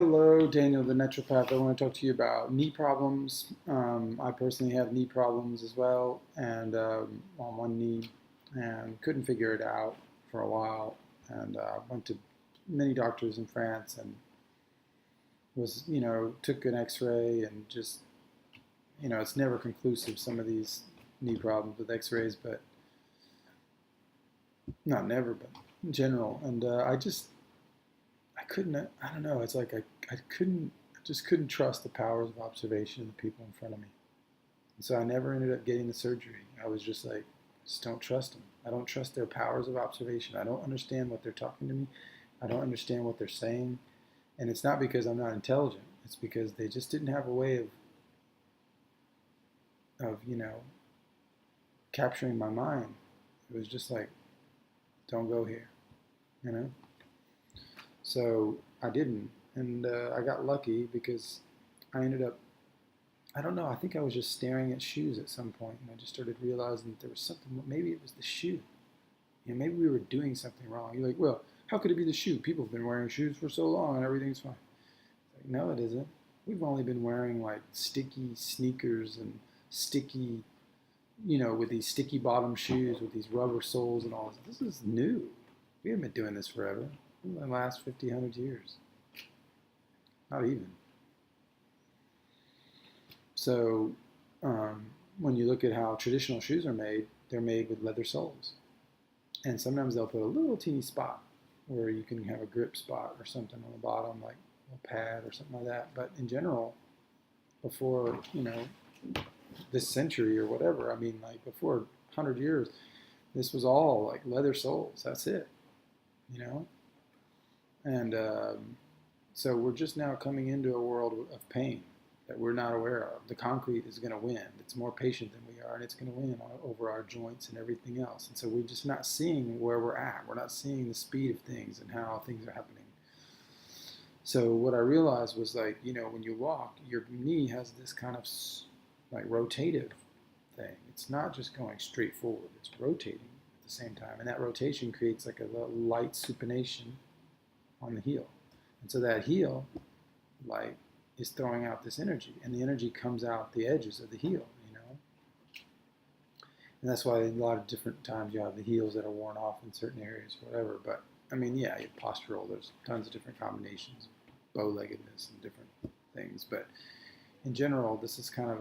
Hello, Daniel, the naturopath. I want to talk to you about knee problems. I personally have knee problems as well, and on one knee, and couldn't figure it out for a while. And went to many doctors in France, and took an X-ray, and just it's never conclusive. Some of these knee problems with X-rays, but not never, but in general. And I couldn't. I don't know. It's like I couldn't. I just couldn't trust the powers of observation of the people in front of me. And so I never ended up getting the surgery. I was just like, just don't trust them. I don't trust their powers of observation. I don't understand what they're talking to me. I don't understand what they're saying. And it's not because I'm not intelligent. It's because they just didn't have a way of capturing my mind. It was just like, don't go here, you know. So I didn't, and I got lucky because I ended up. I don't know. I think I was just staring at shoes at some point, and I just started realizing that there was something. Maybe it was the shoe. Maybe we were doing something wrong. You're like, well, how could it be the shoe? People have been wearing shoes for so long, and everything's fine. Like, no, it isn't. We've only been wearing like sticky sneakers and sticky, with these sticky bottom shoes with these rubber soles and all this. This is new. We haven't been doing this forever. In the last 50, 100 years. Not even. So when you look at how traditional shoes are made, they're made with leather soles. And sometimes they'll put a little teeny spot where you can have a grip spot or something on the bottom, like a pad or something like that. But in general, before, this century or whatever, I mean, like before 100 years, this was all like leather soles. That's it, you know? And so we're just now coming into a world of pain that we're not aware of. The concrete is going to win. It's more patient than we are, and it's going to win over our joints and everything else. And so we're just not seeing where we're at. We're not seeing the speed of things and how things are happening. So what I realized was like, when you walk, your knee has this kind of like rotative thing. It's not just going straight forward. It's rotating at the same time. And that rotation creates like a light supination on the heel. And so that heel, like, is throwing out this energy, and the energy comes out the edges of the heel. And that's why a lot of different times you have the heels that are worn off in certain areas, whatever. But I mean, yeah, you have postural. There's tons of different combinations, bow-leggedness and different things. But in general, this is kind of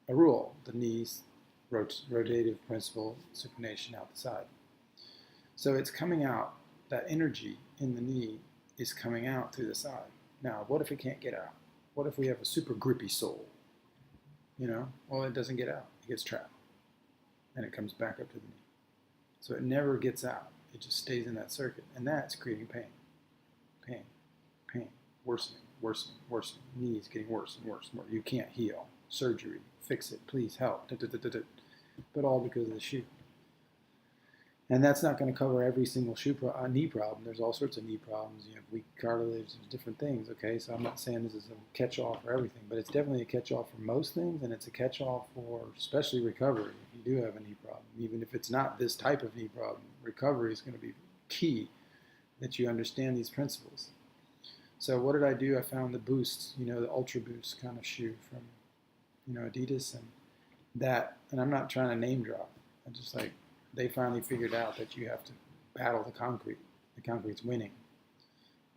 a rule. The knees, rotative principle, supination out the side. So it's coming out. That energy in the knee is coming out through the side. Now, what if it can't get out? What if we have a super grippy sole? Well, it doesn't get out. It gets trapped. And it comes back up to the knee. So it never gets out. It just stays in that circuit. And that's creating pain. Pain. Pain. Worsening. Worsening. Worsening. Knees getting worse and worse and worse. You can't heal. Surgery. Fix it. Please help. But all because of the shoe. And that's not going to cover every single knee problem. There's all sorts of knee problems. You have weak cartilage, there's different things, okay? So I'm not saying this is a catch-all for everything, but it's definitely a catch-all for most things, and it's a catch-all for especially recovery if you do have a knee problem. Even if it's not this type of knee problem, recovery is going to be key that you understand these principles. So what did I do? I found the Boost, the Ultra Boost kind of shoe from, Adidas, and I'm not trying to name drop. I just like, they finally figured out that you have to battle the concrete. The concrete's winning.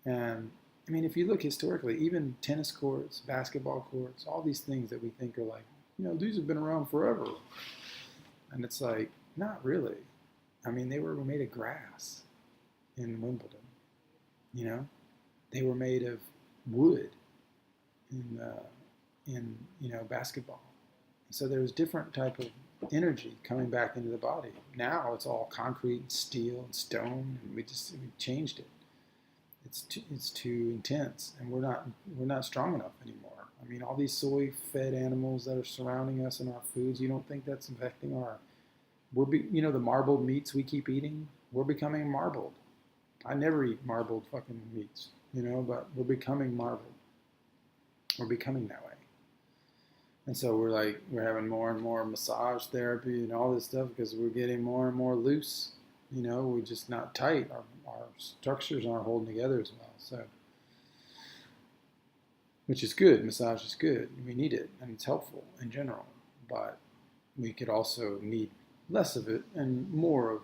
And I mean, if you look historically, even tennis courts, basketball courts, all these things that we think are like, these have been around forever. And it's like, not really. I mean, they were made of grass in Wimbledon. They were made of wood in basketball. So there was different type of energy coming back into the body. Now it's all concrete and steel and stone, and we changed it. It's too intense, and we're not strong enough anymore. I mean, all these soy-fed animals that are surrounding us in our foods. You don't think that's affecting the marbled meats we keep eating? We're becoming marbled. I never eat marbled fucking meats, but we're becoming marbled. We're becoming that way. And so we're having more and more massage therapy and all this stuff because we're getting more and more loose. We're just not tight. Our structures aren't holding together as well. So which is good. Massage is good. We need it, and it's helpful in general. But we could also need less of it and more of,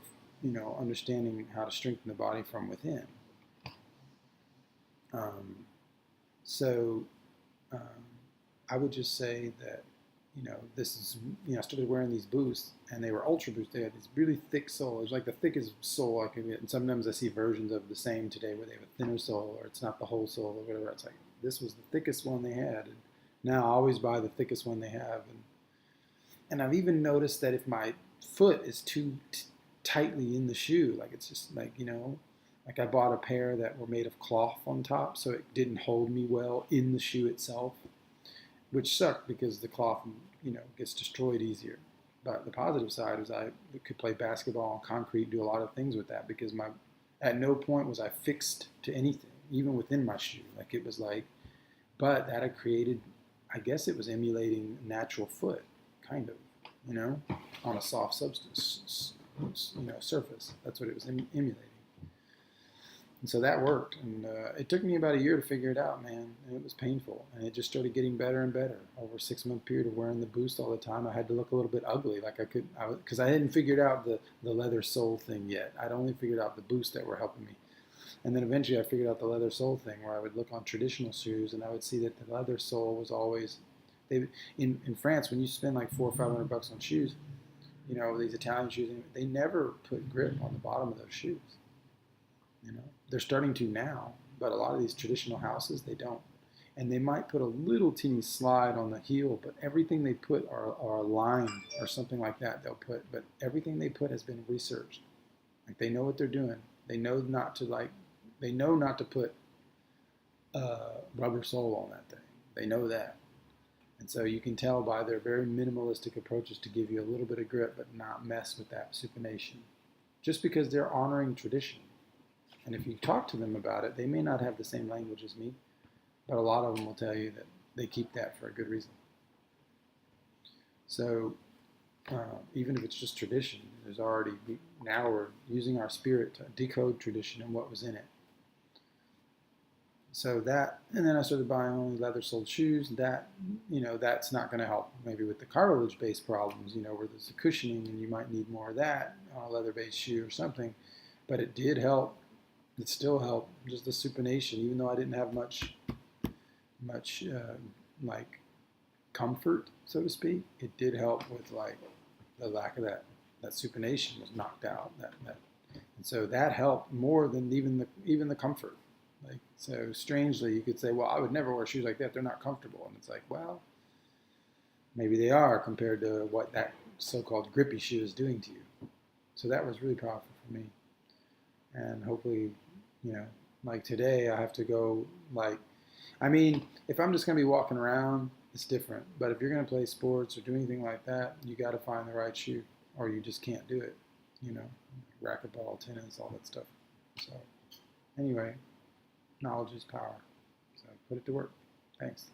understanding how to strengthen the body from within. Um, so um, I would just say that, this is, I started wearing these boosts, and they were ultra boosts. They had this really thick sole. It was like the thickest sole I could get. And sometimes I see versions of the same today where they have a thinner sole, or it's not the whole sole, or whatever. It's like, this was the thickest one they had. And now I always buy the thickest one they have. And I've even noticed that if my foot is too tightly in the shoe, like it's just like, like I bought a pair that were made of cloth on top, so it didn't hold me well in the shoe itself, which sucked because the cloth, gets destroyed easier. But the positive side is I could play basketball on concrete, do a lot of things with that, because at no point was I fixed to anything, even within my shoe. Like it was like, but that had created, I guess it was emulating natural foot, kind of, on a soft substance, surface. That's what it was emulating. And so that worked, and it took me about a year to figure it out, man. And it was painful, and it just started getting better and better over a 6-month period of wearing the boost all the time. I had to look a little bit ugly, like because I hadn't figured out the leather sole thing yet. I'd only figured out the boosts that were helping me, and then eventually I figured out the leather sole thing, where I would look on traditional shoes, and I would see that the leather sole was always, in France, when you spend like $400 or $500 on shoes, these Italian shoes, they never put grip on the bottom of those shoes. They're starting to now, but a lot of these traditional houses, they don't. And they might put a little teeny slide on the heel, but everything they put are a line or something like that they'll put. But everything they put has been researched. Like they know what they're doing. They know not to put rubber sole on that thing. They know that. And so you can tell by their very minimalistic approaches to give you a little bit of grip, but not mess with that supination. Just because they're honoring tradition. And if you talk to them about it, they may not have the same language as me, but a lot of them will tell you that they keep that for a good reason. So even if it's just tradition, now we're using our spirit to decode tradition and what was in it. So that, and then I started buying only leather-soled shoes. That, that's not going to help maybe with the cartilage-based problems, where there's the cushioning and you might need more of that on a leather-based shoe or something. But it did help. It still helped, just the supination, even though I didn't have much like comfort, so to speak. It did help with like the lack of that supination was knocked out. And so that helped more than even the comfort. Like, so strangely, you could say, well, I would never wear shoes like that. They're not comfortable. And it's like, well, maybe they are compared to what that so-called grippy shoe is doing to you. So that was really powerful for me. And hopefully, like today I have to go if I'm just going to be walking around, it's different. But if you're going to play sports or do anything like that, you got to find the right shoe or you just can't do it, racquetball, tennis, all that stuff. So anyway, knowledge is power. So put it to work. Thanks.